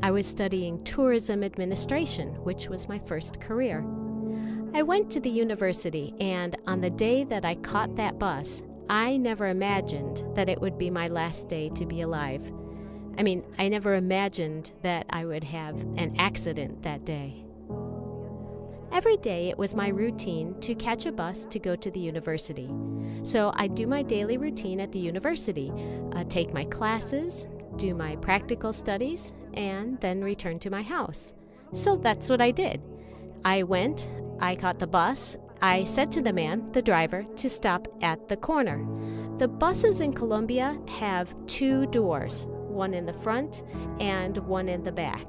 I was studying tourism administration, which was my first career. I went to the university, and on the day that I caught that bus, I never imagined that it would be my last day to be alive. I never imagined that I would have an accident that day. Every day it was my routine to catch a bus to go to the university. So I do my daily routine at the university, take my classes, do my practical studies, and then return to my house. So that's what I did. I went, I caught the bus, I said to the man, the driver, to stop at the corner. The buses in Colombia have 2 doors, one in the front and one in the back.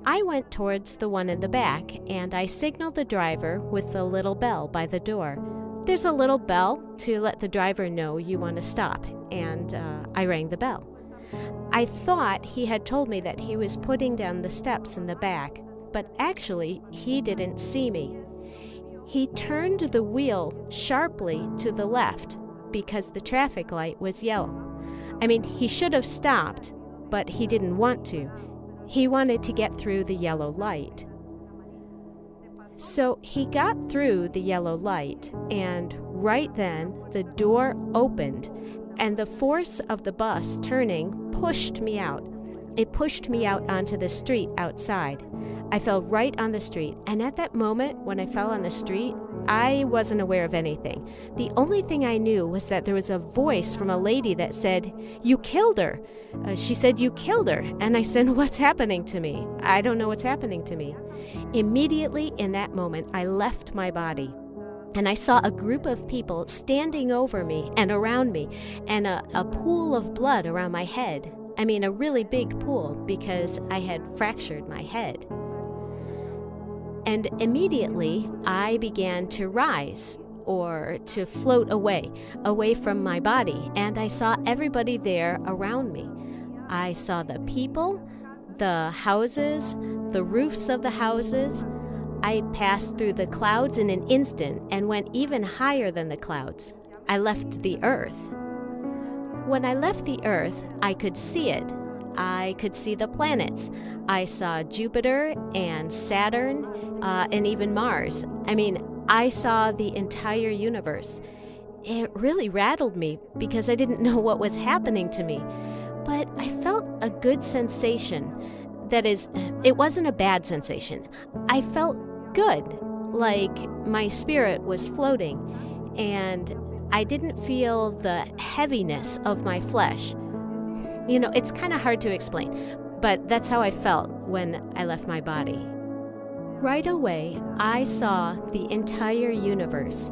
I went towards the one in the back, and I signaled the driver with the little bell by the door. There's a little bell to let the driver know you want to stop, and I rang the bell. I thought he had told me that he was putting down the steps in the back, but actually he didn't see me. He turned the wheel sharply to the left because the traffic light was yellow. He should have stopped, but he didn't want to. He wanted to get through the yellow light. So he got through the yellow light, and right then the door opened, and the force of the bus turning pushed me out. It pushed me out onto the street outside. I fell right on the street, and at that moment when I fell on the street, I wasn't aware of anything. The only thing I knew was that there was a voice from a lady that said, "You killed her." She said, "You killed her." And I said, "What's happening to me? I don't know what's happening to me." Immediately in that moment, I left my body. And I saw a group of people standing over me and around me, and a pool of blood around my head. A really big pool because I had fractured my head. And immediately I began to rise, or to float away from my body, and I saw everybody there around me. I saw the people, the houses, the roofs of the houses. I passed through the clouds in an instant and went even higher than the clouds. I left the earth. When I left the earth, I could see it. I could see the planets. I saw Jupiter and Saturn and even Mars. I saw the entire universe. It really rattled me because I didn't know what was happening to me. But I felt a good sensation. That is, it wasn't a bad sensation. I felt good, like my spirit was floating, and I didn't feel the heaviness of my flesh. It's kind of hard to explain, but that's how I felt when I left my body. Right away, I saw the entire universe.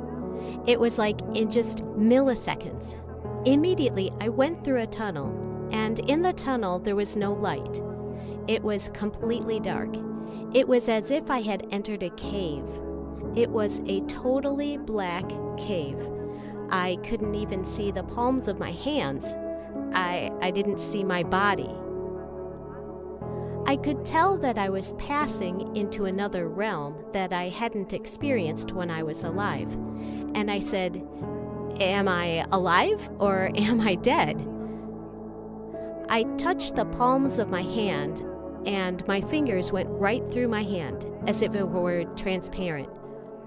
It was like in just milliseconds. Immediately, I went through a tunnel, and in the tunnel, there was no light. It was completely dark. It was as if I had entered a cave. It was a totally black cave. I couldn't even see the palms of my hands. I didn't see my body. I could tell that I was passing into another realm that I hadn't experienced when I was alive. And I said, "Am I alive or am I dead?" I touched the palms of my hand, and my fingers went right through my hand, as if it were transparent.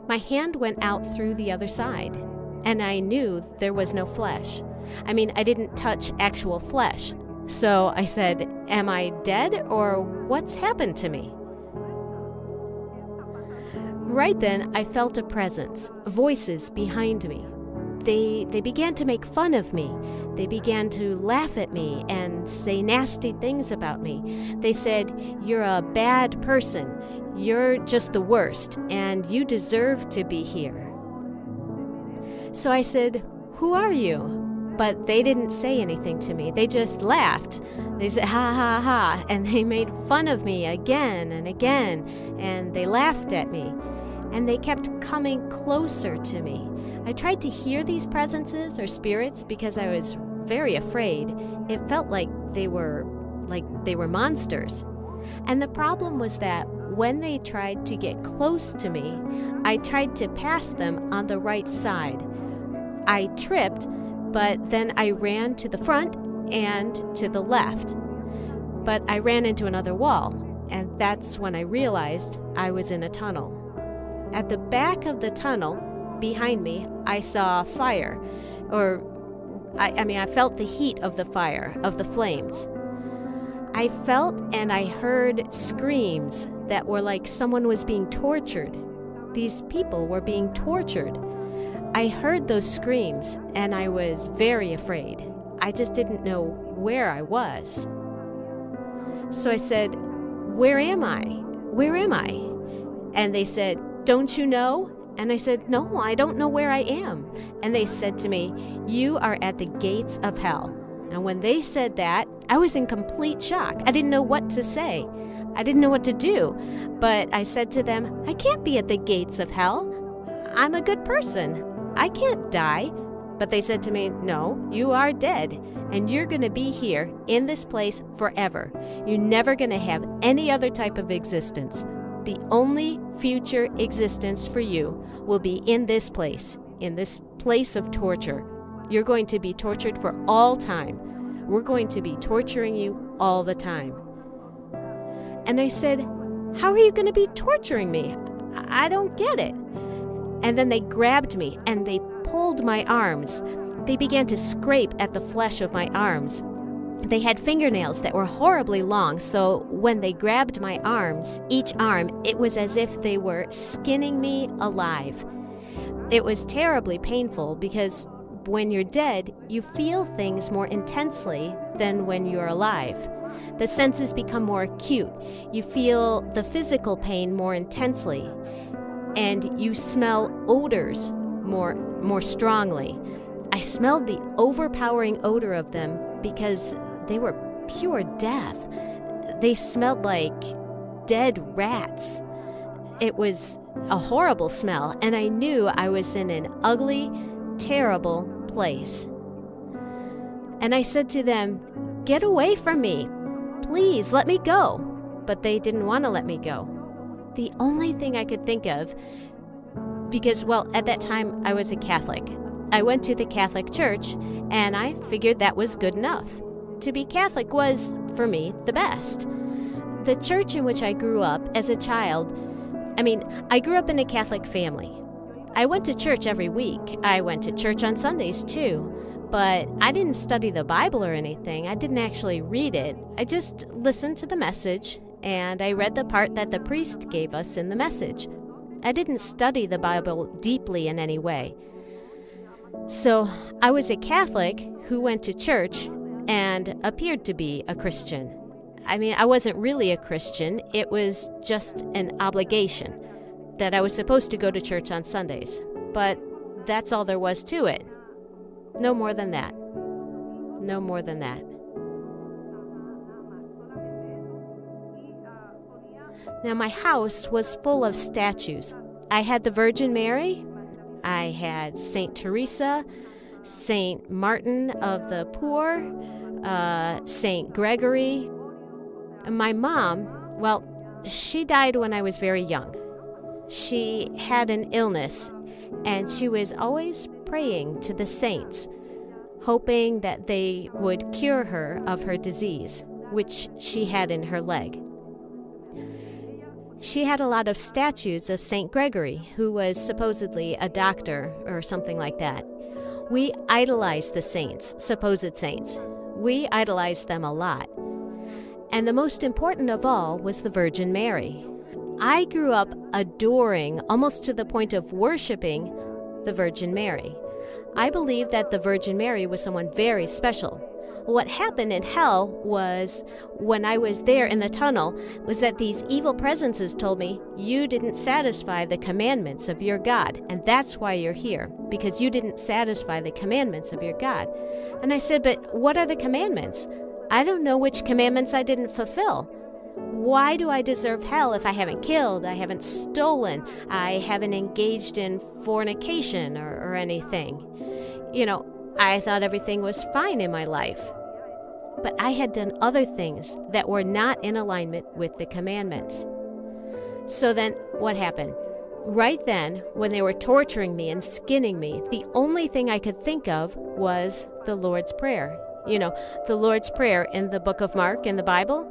My hand went out through the other side, and I knew there was no flesh. I didn't touch actual flesh. So I said, "Am I dead, or what's happened to me?" Right then, I felt a presence, voices behind me. They began to make fun of me. They began to laugh at me and say nasty things about me. They said, "You're a bad person. You're just the worst, and you deserve to be here." So I said, "Who are you?" But they didn't say anything to me. They just laughed. They said, "Ha, ha, ha," and they made fun of me again and again, and they laughed at me. And they kept coming closer to me. I tried to hear these presences or spirits because I was very afraid. It felt like they were monsters. And the problem was that when they tried to get close to me, I tried to pass them on the right side. I tripped, but then I ran to the front and to the left. but I ran into another wall, and that's when I realized I was in a tunnel. At the back of the tunnel, behind me, I saw fire, I felt the heat of the fire, of the flames. I felt and I heard screams that were like someone was being tortured. These people were being tortured. I heard those screams and I was very afraid. I just didn't know where I was. So I said, "Where am I? Where am I?" And they said, "Don't you know?" And I said, "No, I don't know where I am." And they said to me, "You are at the gates of hell." And when they said that, I was in complete shock. I didn't know what to say. I didn't know what to do. But I said to them, "I can't be at the gates of hell. I'm a good person. I can't die." But they said to me, "No, you are dead. And you're going to be here in this place forever. You're never going to have any other type of existence. The only future existence for you will be in this place of torture. You're going to be tortured for all time. We're going to be torturing you all the time." And I said, "How are you going to be torturing me? I don't get it." And then they grabbed me and they pulled my arms. They began to scrape at the flesh of my arms. They had fingernails that were horribly long, so when they grabbed my arms, each arm, it was as if they were skinning me alive. It was terribly painful because when you're dead, you feel things more intensely than when you're alive. The senses become more acute. You feel the physical pain more intensely, and you smell odors more strongly. I smelled the overpowering odor of them because they were pure death. They smelled like dead rats. It was a horrible smell, and I knew I was in an ugly, terrible place. And I said to them, "Get away from me. Please, let me go." But they didn't want to let me go. The only thing I could think of, because, well, at that time I was a Catholic. I went to the Catholic Church, and I figured that was good enough. To be Catholic was, for me, the best. The church in which I grew up as a child, I grew up in a Catholic family. I went to church every week. I went to church on Sundays too, but I didn't study the Bible or anything. I didn't actually read it. I just listened to the message, and I read the part that the priest gave us in the message. I didn't study the Bible deeply in any way. So I was a Catholic who went to church and appeared to be a Christian. I wasn't really a Christian. It was just an obligation that I was supposed to go to church on Sundays. But that's all there was to it. No more than that. No more than that. Now, my house was full of statues. I had the Virgin Mary. I had Saint Teresa, Saint Martin of the Poor, Saint Gregory. And my mom, well, she died when I was very young. She had an illness, and she was always praying to the saints, hoping that they would cure her of her disease, which she had in her leg. She had a lot of statues of Saint Gregory, who was supposedly a doctor or something like that. We idolized the saints, supposed saints. We idolized them a lot. And the most important of all was the Virgin Mary. I grew up adoring, almost to the point of worshiping, the Virgin Mary. I believed that the Virgin Mary was someone very special. What happened in hell was, when I was there in the tunnel, was that these evil presences told me, "You didn't satisfy the commandments of your God, and that's why you're here, because you didn't satisfy the commandments of your God." And I said, "But what are the commandments? I don't know which commandments I didn't fulfill. Why do I deserve hell if I haven't killed, I haven't stolen, I haven't engaged in fornication or anything?" I thought everything was fine in my life. But I had done other things that were not in alignment with the commandments. So then, what happened? Right then, when they were torturing me and skinning me, the only thing I could think of was the Lord's Prayer. The Lord's Prayer in the book of Mark in the Bible.